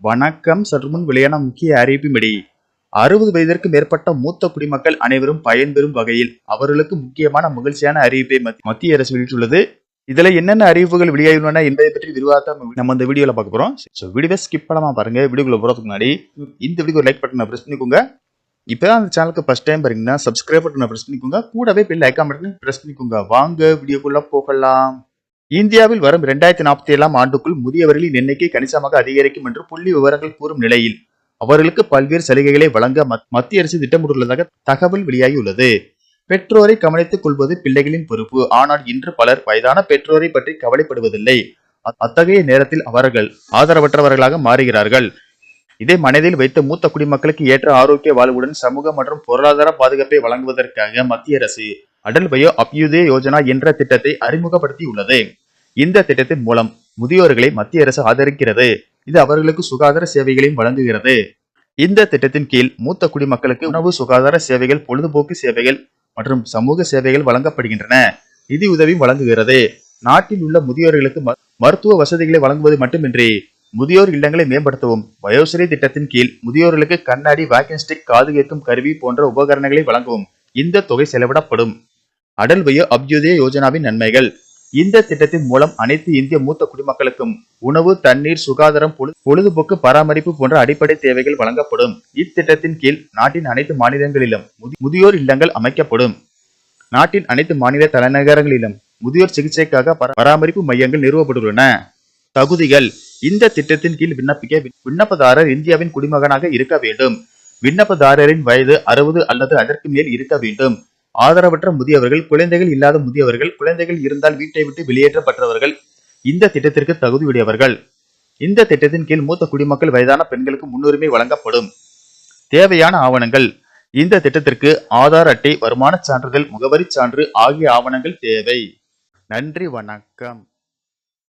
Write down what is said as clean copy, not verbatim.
வணக்கம். சற்று முன் வெளியான முக்கிய அறிவிப்பின்படி 60 வயதிற்கு மேற்பட்ட மூத்த குடிமக்கள் அனைவரும் பயன்பெறும் வகையில் அவர்களுக்கு முக்கியமான மகிழ்ச்சியான அறிவிப்பை மத்திய அரசு வெளியிட்டுள்ளது. இதுல என்னென்ன அறிவிப்புகள் வெளியாகியுள்ளன என்பதை பற்றி விரிவாக நம்ம இந்த வீடியோல பார்க்க போறோம். வீடியோவை ஸ்கிப் பண்ணாம பாருங்க. வீடியோக்குள்ள போறதுக்கு முன்னாடி இந்த வீடியோ லைக் பட்டனை பிரஸ் பண்ணிக்கோங்க. இப்பதான் அந்த சேனலுக்கு ஃபர்ஸ்ட் டைம் பாருங்கன்னா சப்ஸ்கிரைப் பட்டனை பிரஸ் பண்ணிக்கோங்க. கூடவே பெல் ஐகான் பட்டனை பிரஸ் பண்ணிக்கோங்க. வாங்க வீடியோக்குள்ள போகலாம். இந்தியாவில் வரும் 2047 ஆண்டுக்குள் முதியவர்களின் எண்ணிக்கை கணிசமாக அதிகரிக்கும் என்று புள்ளி விவரங்கள் கூறும் நிலையில் அவர்களுக்கு பல்வேறு சலுகைகளை வழங்க மத்திய அரசு திட்டமிட்டுள்ளதாக தகவல் வெளியாகியுள்ளது. பெற்றோரை கவனித்துக் கொள்வது பிள்ளைகளின் பொறுப்பு. ஆனால் இன்று பலர் வயதான பெற்றோரை பற்றி கவலைப்படுவதில்லை. அத்தகைய நேரத்தில் அவர்கள் ஆதரவற்றவர்களாக மாறுகிறார்கள். இதை மனதில் வைத்த மூத்த குடிமக்களுக்கு ஏற்ற ஆரோக்கிய வாழ்வுடன் சமூக மற்றும் பொருளாதார பாதுகாப்பை வழங்குவதற்காக மத்திய அரசு அடல் பயோ அபியுதய யோஜனா என்ற திட்டத்தை அறிமுகப்படுத்தியுள்ளது. இந்த திட்டத்தின் மூலம் முதியோர்களை மத்திய அரசு ஆதரிக்கிறது. இது அவர்களுக்கு சுகாதார சேவைகளையும் வழங்குகிறது. இந்த திட்டத்தின் கீழ் மூத்த குடிமக்களுக்கு உணவு, சுகாதார சேவைகள், பொழுதுபோக்கு சேவைகள் மற்றும் சமூக சேவைகள் வழங்கப்படுகின்றன. நிதி உதவியும் வழங்குகிறது. நாட்டில் உள்ள முதியோர்களுக்கு மருத்துவ வசதிகளை வழங்குவது மட்டுமின்றி முதியோர் இல்லங்களை மேம்படுத்தவும் வயோஸ்ரீ திட்டத்தின் கீழ் முதியோர்களுக்கு கண்ணாடி, வாக்கிங் ஸ்டிக், காது கேட்கும் கருவி போன்ற உபகரணங்களை வழங்கவும் இந்த தொகை செலவிடப்படும். அடல் பயோ அபியுதய யோஜனாவின் நன்மைகள். இந்த திட்டத்தின் மூலம் அனைத்து இந்திய மூத்த குடிமக்களுக்கும் உணவு, தண்ணீர், சுகாதாரம், பொழுதுபோக்கு பராமரிப்பு போன்ற அடிப்படை தேவைகள் வழங்கப்படும். இத்திட்டத்தின் கீழ் நாட்டின் அனைத்து மாநிலங்களிலும் முதியோர் இல்லங்கள் அமைக்கப்படும். நாட்டின் அனைத்து மாநில தலைநகரங்களிலும் முதியோர் சிகிச்சைக்காக பராமரிப்பு மையங்கள் நிறுவப்பட்டுள்ளன. தகுதிகள். இந்த திட்டத்தின் கீழ் விண்ணப்பிக்க விண்ணப்பதாரர் இந்தியாவின் குடிமகனாக இருக்க வேண்டும். விண்ணப்பதாரரின் வயது 60 அல்லது அதற்கு மேல் இருக்க வேண்டும். ஆதரவற்ற முதியவர்கள், குழந்தைகள் இல்லாத முதியவர்கள், குழந்தைகள் இருந்தால் வீட்டை விட்டு வெளியேற்றப்பட்டவர்கள் இந்த திட்டத்திற்கு தகுதியுடையவர்கள். இந்த திட்டத்தின் கீழ் மூத்த குடிமக்கள், வயதான பெண்களுக்கு முன்னுரிமை வழங்கப்படும். தேவையான ஆவணங்கள். இந்த திட்டத்திற்கு ஆதார் அட்டை, வருமான சான்றிதழ், முகவரி சான்று ஆகிய ஆவணங்கள் தேவை. நன்றி, வணக்கம்.